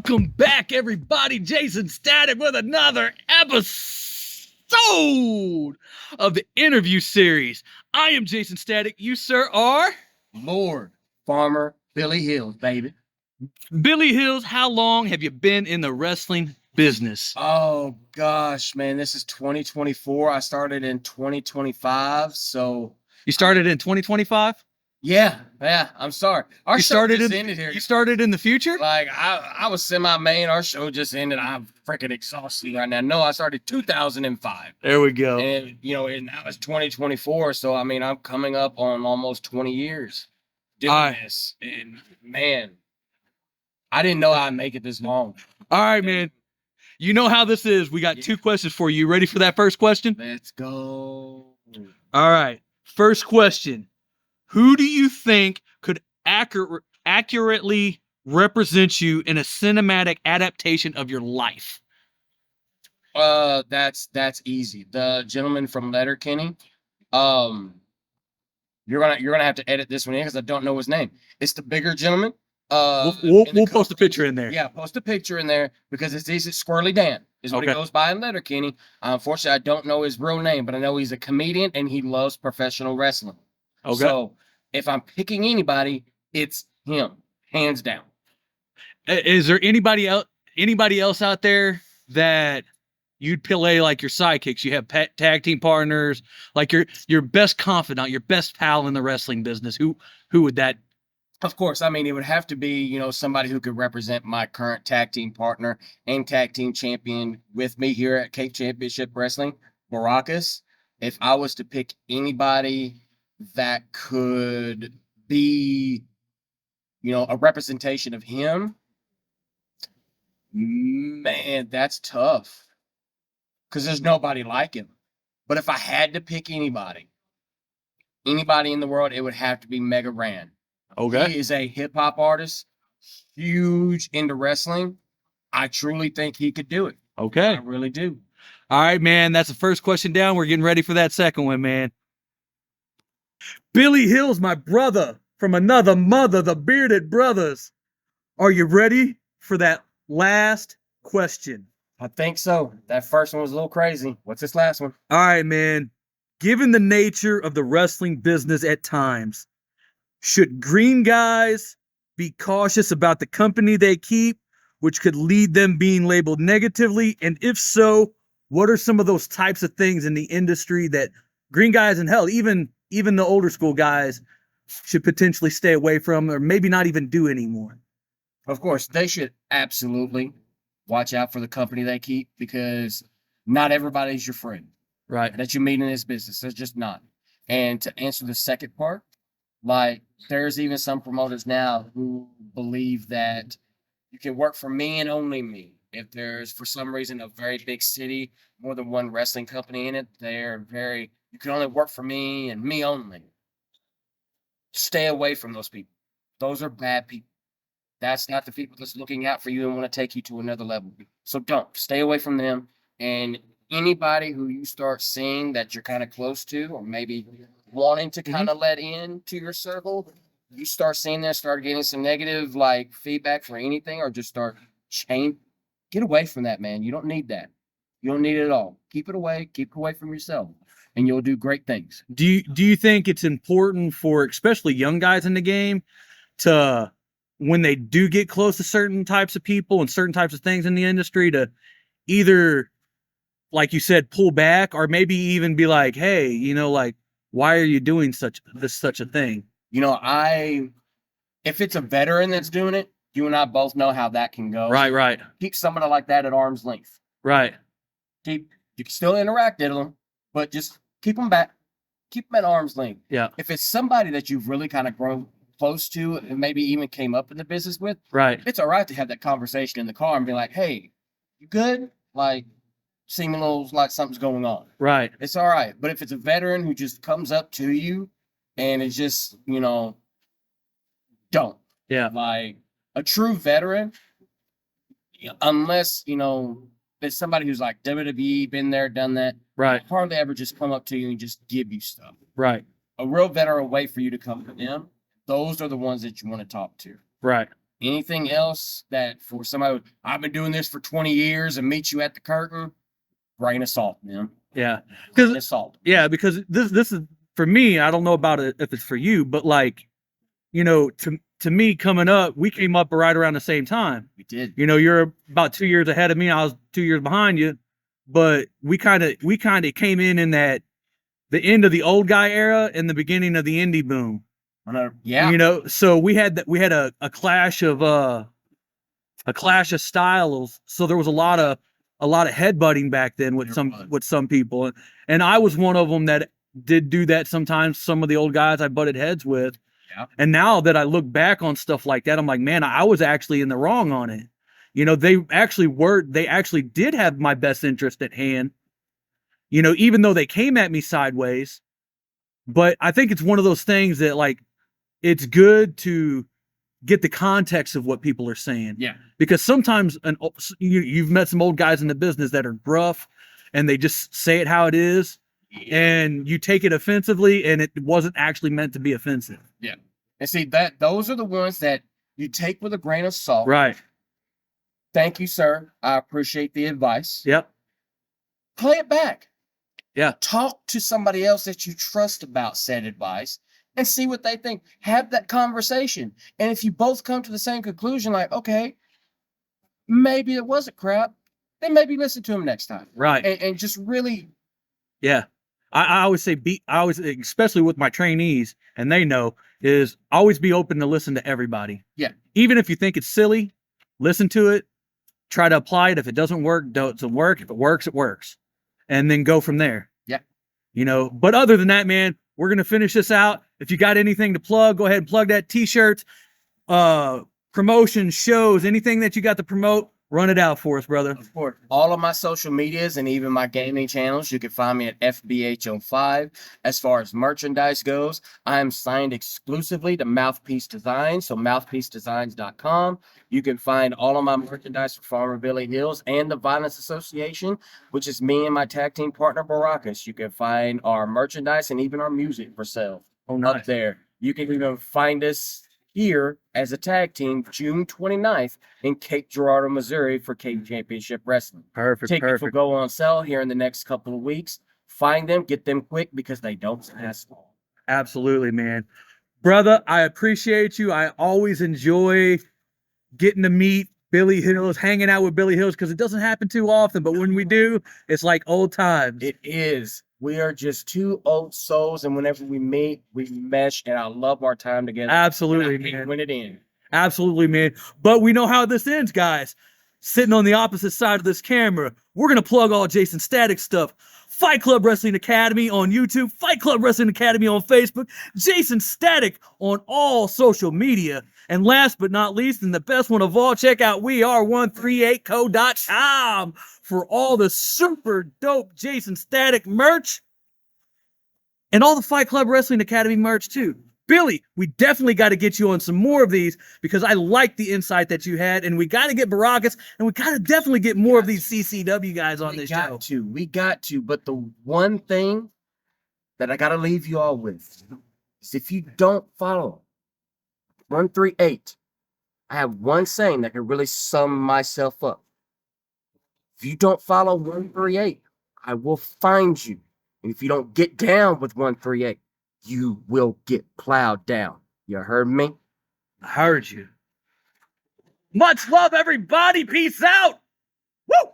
Welcome back, everybody. Jaysin Static with another episode of the interview series. I am Jaysin Static. You, sir, are? Lord Farmer Billy Hills, baby. Billy Hills, how long have you been in the wrestling business? Oh, gosh, man. This is 2024. I started in 2025, so... You started in 2025? Yeah, I'm sorry. Our show just ended here. You started in the future? Like, I was semi-main. Our show just ended. I'm freaking exhausted right now. No, I started 2005. There we go. And, and now it's 2024, so, I mean, I'm coming up on almost 20 years doing this. And, man, I didn't know I'd make it this long. All right, man. You know how this is. We got two questions for you. Ready for that first question? Let's go. All right. First question. Who do you think could accurately represent you in a cinematic adaptation of your life? That's easy. The gentleman from Letterkenny. You're gonna have to edit this one in because I don't know his name. It's the bigger gentleman. We'll post a picture in there. Yeah, post a picture in there because it's Squirrely Dan is what he goes by in Letterkenny. Unfortunately, I don't know his real name, but I know he's a comedian and he loves professional wrestling. Okay. So if I'm picking anybody, it's him, hands down. Is there anybody else out there that you'd play like your sidekicks? You have tag team partners, like your best confidant, your best pal in the wrestling business. Who would that? Of course, I mean, it would have to be, somebody who could represent my current tag team partner and tag team champion with me here at Cape Championship Wrestling, Baracus. If I was to pick anybody that could be, a representation of him, man, that's tough. Because there's nobody like him. But if I had to pick anybody in the world, it would have to be Mega Ran. Okay. He is a hip-hop artist, huge into wrestling. I truly think he could do it. Okay. I really do. All right, man. That's the first question down. We're getting ready for that second one, man. Billy Hills, my brother from another mother, the Bearded Brothers. Are you ready for that last question? I think so. That first one was a little crazy. What's this last one? All right, man. Given the nature of the wrestling business at times, should green guys be cautious about the company they keep, which could lead them being labeled negatively? And if so, what are some of those types of things in the industry that green guys and hell, even the older school guys should potentially stay away from or maybe not even do anymore? Of course, they should absolutely watch out for the company they keep because not everybody's your friend. Right. That you meet in this business. It's just not. And to answer the second part, like there's even some promoters now who believe that you can work for me and only me. If there's, for some reason, a very big city, more than one wrestling company in it, you can only work for me and me only. Stay away from those people. Those are bad people. That's not the people that's looking out for you and want to take you to another level. So don't. Stay away from them. And anybody who you start seeing that you're kind of close to or maybe wanting to kind of let in to your circle, you start seeing that, start getting some negative feedback for anything or just start get away from that, man. You don't need that. You don't need it at all. Keep it away from yourself and you'll do great things. Do you think it's important for especially young guys in the game to, when they do get close to certain types of people and certain types of things in the industry, to either, like you said, pull back or maybe even be like, hey, why are you doing such a thing? If it's a veteran that's doing it, you and I both know how that can go. Right. Keep somebody like that at arm's length. Right. You can still interact with them, but just keep them back. Keep them at arm's length. Yeah. If it's somebody that you've really kind of grown close to and maybe even came up in the business with, right, it's all right to have that conversation in the car and be like, hey, you good? Seeming a little like something's going on. Right. It's all right. But if it's a veteran who just comes up to you and it's just, don't. Yeah. Like a true veteran, unless, it's somebody who's like WWE, been there, done that. Right. Hardly ever just come up to you and just give you stuff. Right. A real veteran will wait for you to come to them. Those are the ones that you want to talk to. Right. Anything else that for somebody, I've been doing this for 20 years and meet you at the curtain, grain of salt, man. Yeah. Grain of salt. Yeah, because this is for me, I don't know about it if it's for you, but like, you know, to me coming up, we came up right around the same time. We did. You know, you're about 2 years ahead of me. I was 2 years behind you, but we kind of came in that the end of the old guy era and the beginning of the indie boom. Yeah. You know, so we had a clash of styles. So there was a lot of headbutting back then with some people, and I was one of them that did do that sometimes. Some of the old guys I butted heads with. Yeah. And now that I look back on stuff like that, I'm like, man, I was actually in the wrong on it. You know, they actually did have my best interest at hand, you know, even though they came at me sideways. But I think it's one of those things that, like, it's good to get the context of what people are saying. Yeah. Because sometimes you've met some old guys in the business that are gruff and they just say it how it is. And you take it offensively, and it wasn't actually meant to be offensive. Yeah. And see, those are the ones that you take with a grain of salt. Right. Thank you, sir. I appreciate the advice. Yep. Play it back. Yeah. Talk to somebody else that you trust about said advice and see what they think. Have that conversation. And if you both come to the same conclusion, like, okay, maybe it wasn't crap, then maybe listen to him next time. Right. And just really. Yeah. I always say, especially with my trainees, and they know, is always be open to listen to everybody. Yeah. Even if you think it's silly, listen to it, try to apply it. If it doesn't work, doesn't work. If it works, it works. And then go from there. Yeah. You know, but other than that, man, we're going to finish this out. If you got anything to plug, go ahead and plug that. T-shirts, promotions, shows, anything that you got to promote. Run it out for us, brother. Of course. All of my social medias and even my gaming channels, you can find me at FBHO5. As far as merchandise goes, I am signed exclusively to Mouthpiece Designs, so mouthpiecedesigns.com. You can find all of my merchandise for Farmer Billy Hills and the Violence Association, which is me and my tag team partner, Baracus. You can find our merchandise and even our music for sale up there. You can even find us here as a tag team June 29th in Cape Girardeau, Missouri for Cape Championship Wrestling. Tickets will go on sale here in the next couple of weeks. Find them, get them quick because they don't last long. Absolutely, man. Brother, I appreciate you. I always enjoy getting to meet Billy Hills, hanging out with Billy Hills, because it doesn't happen too often, but when we do, it's like old times. It is. We are just two old souls, and whenever we meet, we mesh, and I love our time together. Absolutely, man. When it ends. Absolutely, man. But we know how this ends, guys. Sitting on the opposite side of this camera, we're going to plug all Jaysin Static stuff. Fight Club Wrestling Academy on YouTube, Fight Club Wrestling Academy on Facebook, Jaysin Static on all social media. And last but not least, and the best one of all, check out weare138co.com for all the super dope Jaysin Static merch and all the Fight Club Wrestling Academy merch too. Billy, we definitely got to get you on some more of these because I like the insight that you had, and we got to get Baracus, and we got to definitely get more of these CCW guys on this show. We got to. But the one thing that I got to leave you all with is if you don't follow 138, I have one saying that can really sum myself up. If you don't follow 138, I will find you. And if you don't get down with 138, you will get plowed down. You heard me? I heard you. Much love, everybody. Peace out. Woo!